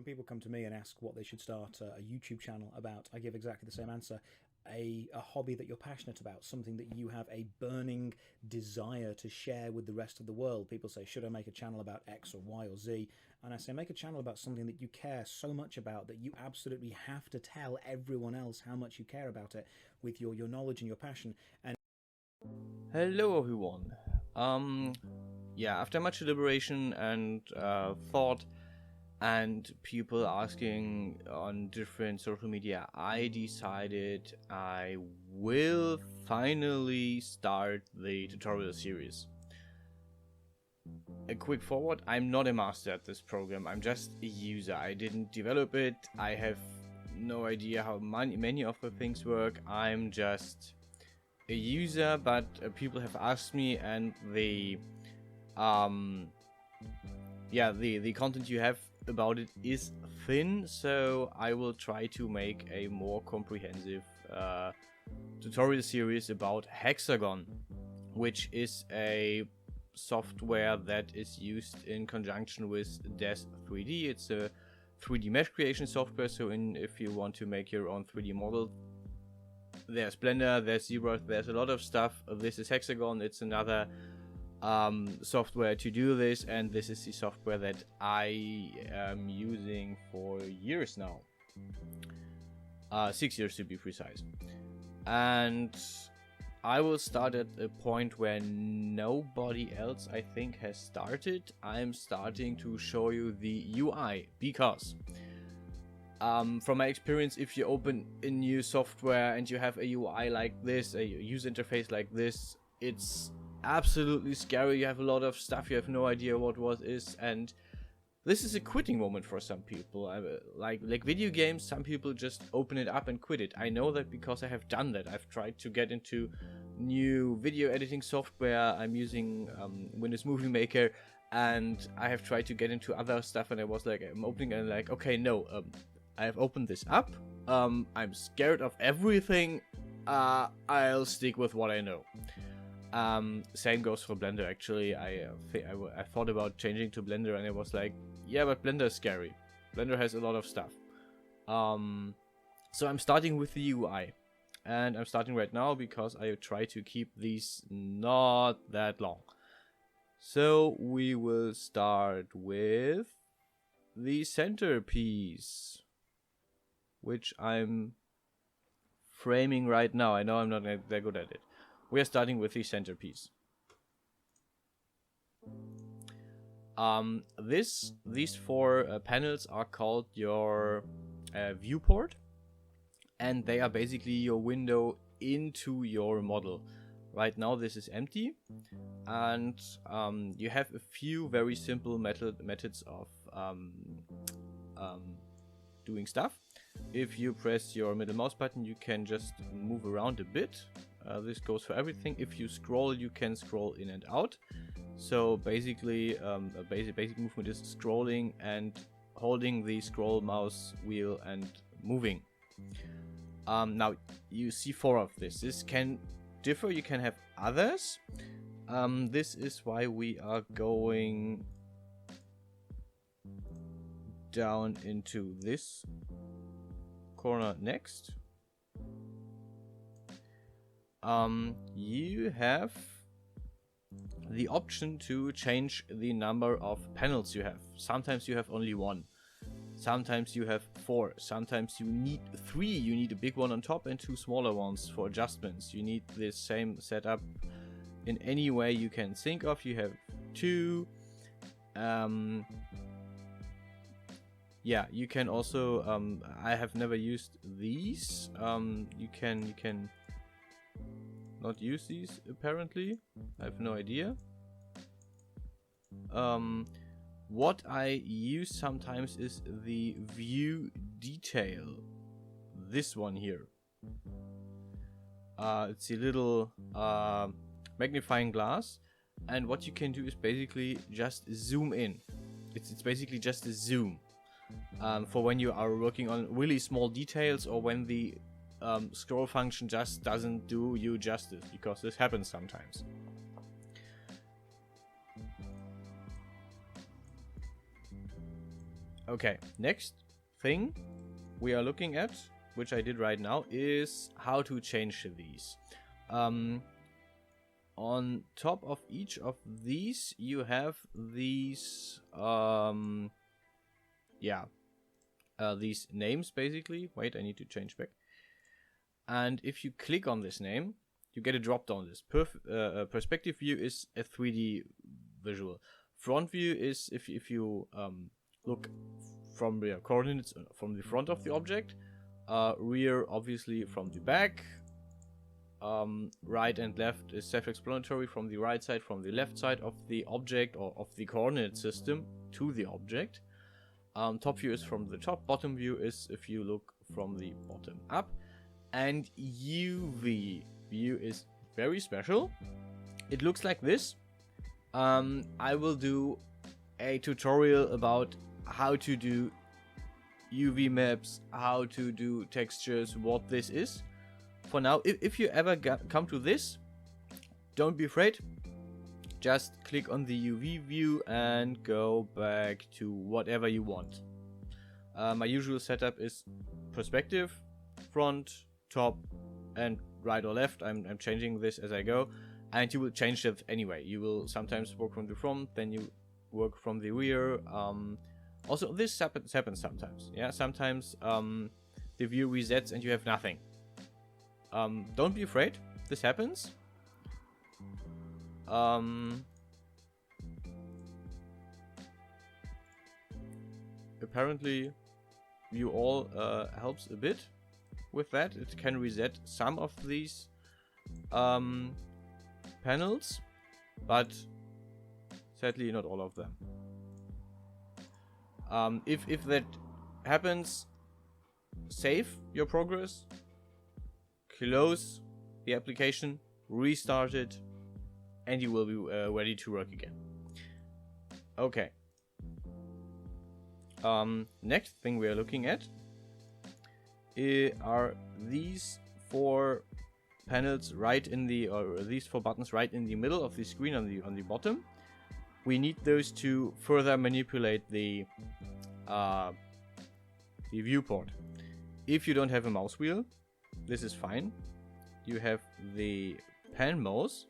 When people come to me and ask what they should start a YouTube channel about, I give exactly the same answer. A hobby that you're passionate about, something that you have a burning desire to share with the rest of the world. People say, should I make a channel about X or Y or Z? And I say, make a channel about something that you care so much about that you absolutely have to tell everyone else how much you care about it with your knowledge and your passion. And hello everyone. Yeah, after much deliberation and thought and people asking on different social media, I decided I will finally start the tutorial series. A quick forward, I'm not a master at this program, I'm just a user. I didn't develop it, I have no idea how many of the things work. I'm just a user, but people have asked me, and the content you have about it is thin, so I will try to make a more comprehensive tutorial series about Hexagon, which is a software that is used in conjunction with Des 3D. It's a 3D mesh creation software, so if you want to make your own 3D model, there's Blender, there's ZBrush, there's a lot of stuff. This is Hexagon, it's another software to do this, and this is the software that I am using for years now. 6 years to be precise. And I will start at a point where nobody else, I think, has started. I'm starting to show you the UI, because from my experience, if you open a new software and you have a UI like this, a user interface like this, it's absolutely scary. You have a lot of stuff, you have no idea what is, and this is a quitting moment for some people. Like video games, some people just open it up and quit it. I know that because I have done that. I've tried to get into new video editing software. I'm using Windows Movie Maker, and I have tried to get into other stuff, and I was like, I'm opening and like, okay, no, I have opened this up. I'm scared of everything. I'll stick with what I know. Same goes for Blender. Actually, I thought about changing to Blender, and I was like, yeah, but Blender is scary. Blender has a lot of stuff. So I'm starting with the UI, and I'm starting right now because I try to keep these not that long. So we will start with the centerpiece, which I'm framing right now. I know I'm not that good at it. We are starting with the centerpiece. These four panels are called your viewport, and they are basically your window into your model. Right now this is empty, and you have a few very simple methods of doing stuff. If you press your middle mouse button, you can just move around a bit. This goes for everything. If you scroll, you can scroll in and out. So basically, a basic movement is scrolling and holding the scroll mouse wheel and moving. Now you see four of this. This can differ. You can have others. This is why we are going down into this corner next. You have the option to change the number of panels you have. Sometimes you have only one, sometimes you have four, sometimes you need three. You need a big one on top and two smaller ones for adjustments. You need this same setup in any way you can think of. You have two. Yeah, you can also I have never used these. You can not use these apparently. I have no idea. What I use sometimes is the view detail. This one here. It's a little magnifying glass, and what you can do is basically just zoom in. It's basically just a zoom. For when you are working on really small details, or when the scroll function just doesn't do you justice, because this happens sometimes. Okay, next thing we are looking at, which I did right now, is how to change these. On top of each of these, you have these, these names basically. Wait, I need to change back. And if you click on this name, you get a drop down list. Perspective view is a 3D visual. Front view is if you look from the coordinates from the front of the object. Rear, obviously, from the back. Right and left is self-explanatory, from the right side, from the left side of the object or of the coordinate system to the object. Top view is from the top, bottom view is if you look from the bottom up. And UV view is very special. It looks like this. I will do a tutorial about how to do UV maps, how to do textures, what this is. For now, if you ever come to this, don't be afraid. Just click on the UV view and go back to whatever you want. My usual setup is perspective, front, top, and right or left. I'm changing this as I go, and you will change it anyway. You will sometimes work from the front, then you work from the rear. Also, this happens sometimes. Yeah, sometimes the view resets and you have nothing. Don't be afraid. This happens. Apparently, view all helps a bit with that. It can reset some of these panels, but sadly not all of them. If that happens, save your progress, close the application, restart it, and you will be ready to work again. Okay. Next thing we are looking at are these 4 panels right in the, or these 4 buttons right in the middle of the screen on the bottom. We need those to further manipulate the viewport. If you don't have a mouse wheel, this is fine. You have the pen mouse.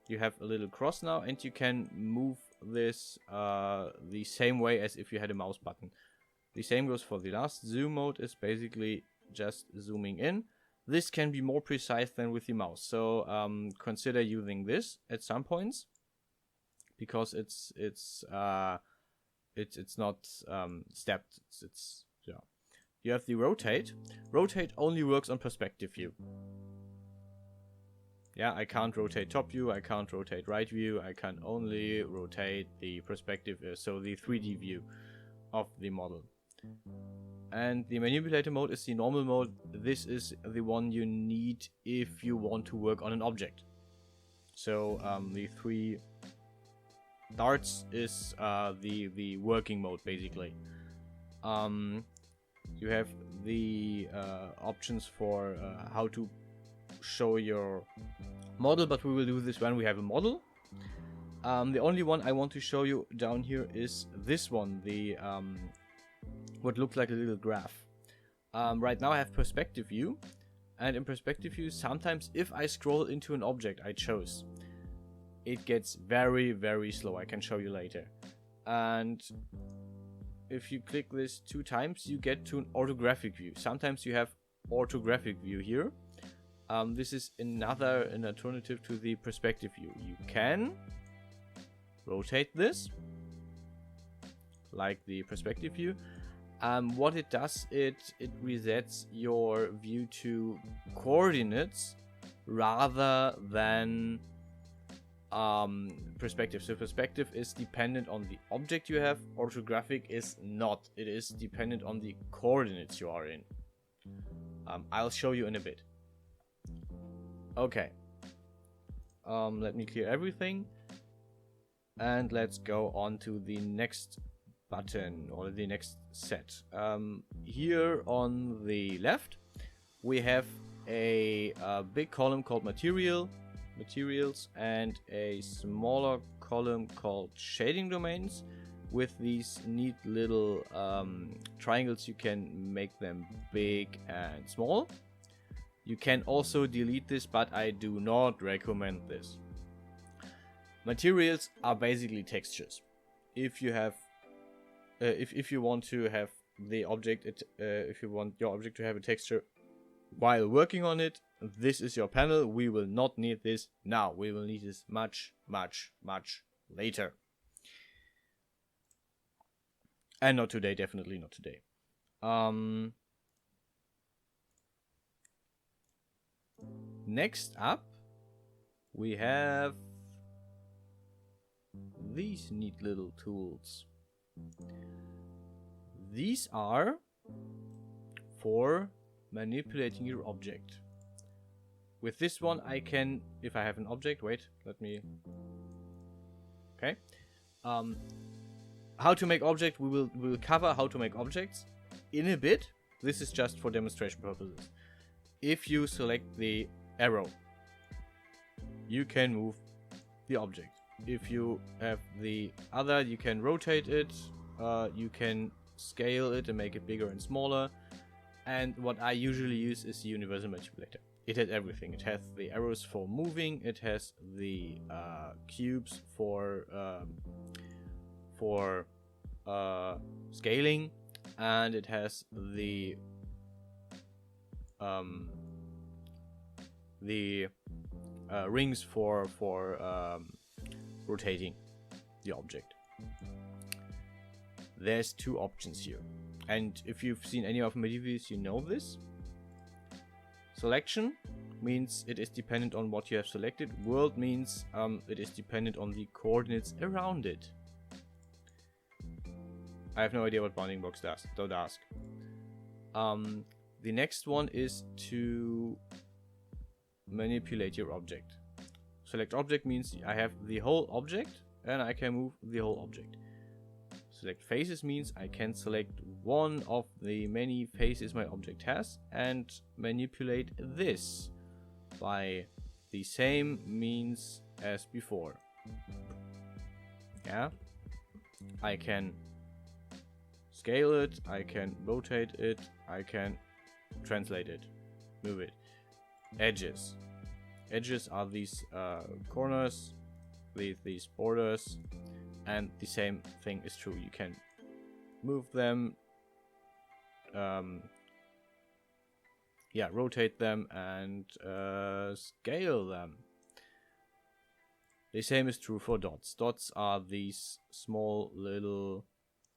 You have a little cross now, and you can move this the same way as if you had a mouse button. The same goes for the last. Zoom mode is basically just zooming in. This can be more precise than with the mouse, so consider using this at some points, because it's not stepped. It's yeah. You have the rotate. Rotate only works on perspective view. Yeah, I can't rotate top view, I can't rotate right view, I can only rotate the perspective, so the 3D view of the model. And the manipulator mode is the normal mode. This is the one you need if you want to work on an object. So the 3 darts is the working mode, basically. You have the options for how to show your model, but we will do this when we have a model. The only one I want to show you down here is this one, the what looks like a little graph. Right now I have perspective view, and in perspective view sometimes if I scroll into an object I chose, it gets very, very slow. I can show you later. And if you click this 2 times, you get to an orthographic view. Sometimes you have orthographic view here. This is an alternative to the perspective view. You can rotate this like the perspective view. What it does, it resets your view to coordinates rather than perspective. So perspective is dependent on the object you have. Orthographic is not. It is dependent on the coordinates you are in. I'll show you in a bit. Okay. Let me clear everything. And let's go on to the next button, or the next set. Here on the left, we have a big column called materials, and a smaller column called shading domains. with these neat little triangles, you can make them big and small. You can also delete this, but I do not recommend this. Materials are basically textures. If you have, if you want to have the object, if you want your object to have a texture while working on it, this is your panel. We will not need this now. We will need this much, much, much later. And not today, definitely not today. Next up, we have these neat little tools. These are for manipulating your object. With this one, I can, if I have an object, wait, let me, okay. How to make object, we will cover how to make objects in a bit. This is just for demonstration purposes. If you select the arrow, you can move the object. If you have the other, you can rotate it, you can scale it and make it bigger and smaller. And what I usually use is the universal manipulator. It has everything. It has the arrows for moving, it has the cubes for scaling, and it has the rings for rotating the object. There's two options here, and if you've seen any of my videos, you know this. Selection means it is dependent on what you have selected. World means it is dependent on the coordinates around it. I have no idea what bounding box does, don't ask. The next one is to manipulate your object. Select object means I have the whole object and I can move the whole object. Select faces means I can select one of the many faces my object has and manipulate this by the same means as before. Yeah, I can scale it, I can rotate it, I can translate it, move it. Edges. Edges are these corners, these borders, and the same thing is true. You can move them, rotate them and scale them. The same is true for dots. Dots are these small little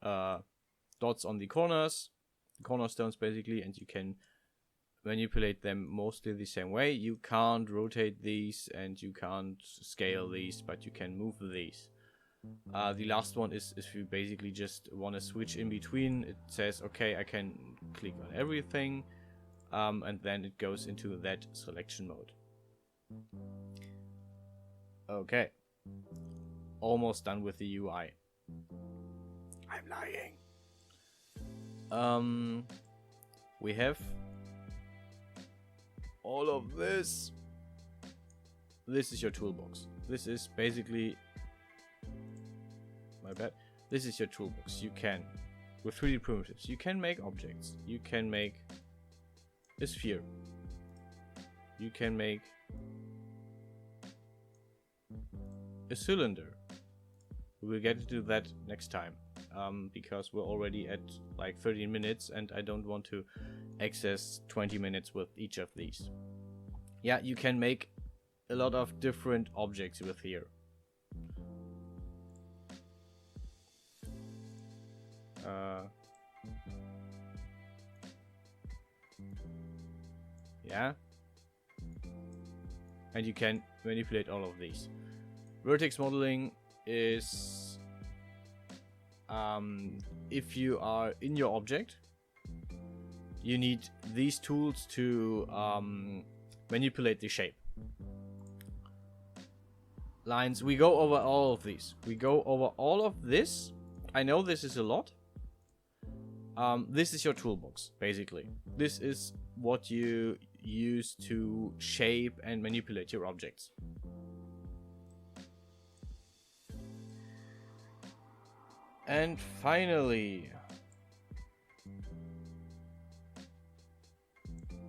dots on the corners, cornerstones basically, and you can manipulate them mostly the same way. You can't rotate these and you can't scale these, but you can move these. The last one is if you basically just want to switch in between. It says, okay, I can click on everything, and then it goes into that selection mode. Okay, almost done with the UI. I'm lying. We have all of this. This is your toolbox. This is basically, my bad. This is your toolbox. You can, with 3D primitives, you can make objects. You can make a sphere. You can make a cylinder. We will get to that next time, because we're already at like 13 minutes and I don't want to access 20 minutes with each of these. Yeah, you can make a lot of different objects with here. Yeah, and you can manipulate all of these. Vertex modeling is if you are in your object, you need these tools to manipulate the shape. Lines, we go over all of these. We go over all of this. I know this is a lot. This is your toolbox, basically. This is what you use to shape and manipulate your objects. And finally,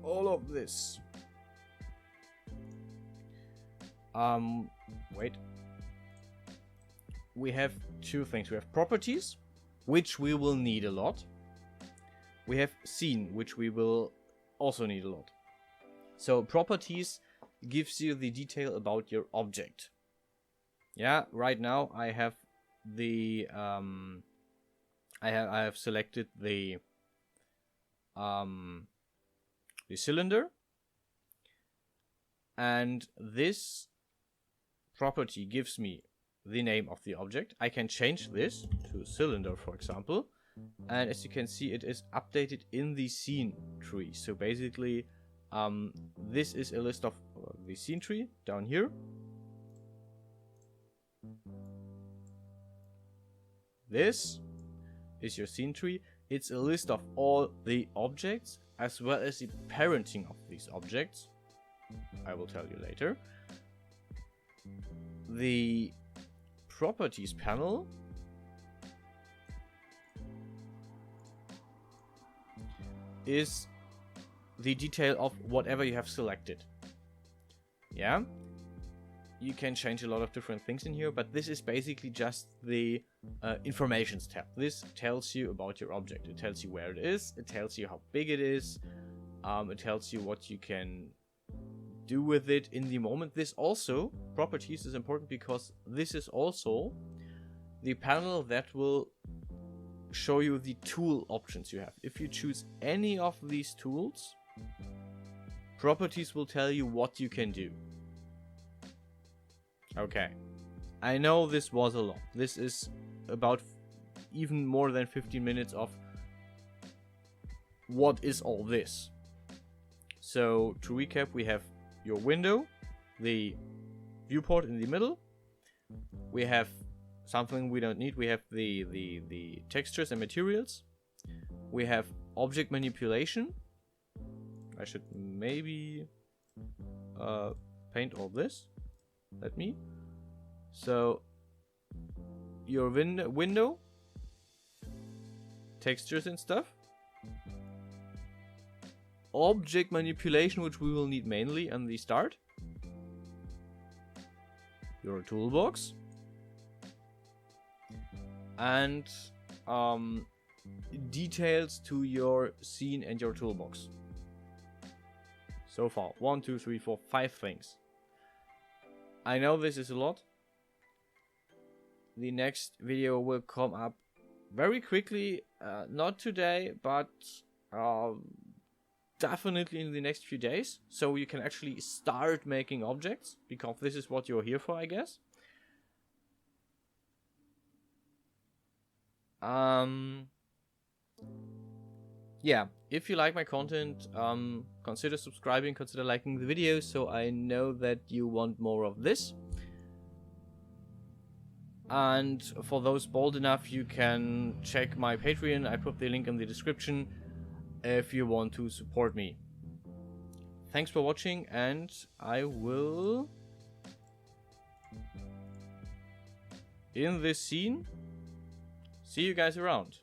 all of this. Wait. We have two things. We have properties, which we will need a lot. We have scene, which we will also need a lot. So have gives you the detail about your object. Yeah, right now I have the I have selected the cylinder, and this property gives me the name of the object. I can change this to cylinder, for example, and as you can see, it is updated in the scene tree. So basically, this is a list of the scene tree down here. This is your scene tree. It's a list of all the objects as well as the parenting of these objects. I will tell you later. The properties panel is the detail of whatever you have selected. Yeah, you can change a lot of different things in here, but this is basically just the informations tab. This tells you about your object. It tells you where it is, it tells you how big it is, it tells you what you can do with it in the moment. This also, properties, is important because this is also the panel that will show you the tool options you have. If you choose any of these tools, properties will tell you what you can do. Okay, I know this was a lot. This is about even more than 15 minutes of what is all this. So to recap, we have your window, the viewport in the middle. We have something we don't need. We have the textures and materials. We have object manipulation. I should maybe paint all this. Let me. So your window, textures and stuff. Object manipulation, which we will need mainly in the start. Your toolbox. And details to your scene and your toolbox. So far, 1, 2, 3, 4, 5 things. I know this is a lot. The next video will come up very quickly, not today, but definitely in the next few days. So you can actually start making objects, because this is what you're here for, I guess. Yeah, if you like my content, consider subscribing, consider liking the video, so I know that you want more of this. And for those bold enough, you can check my Patreon. I put the link in the description if you want to support me. Thanks for watching, and I will, in this scene, see you guys around.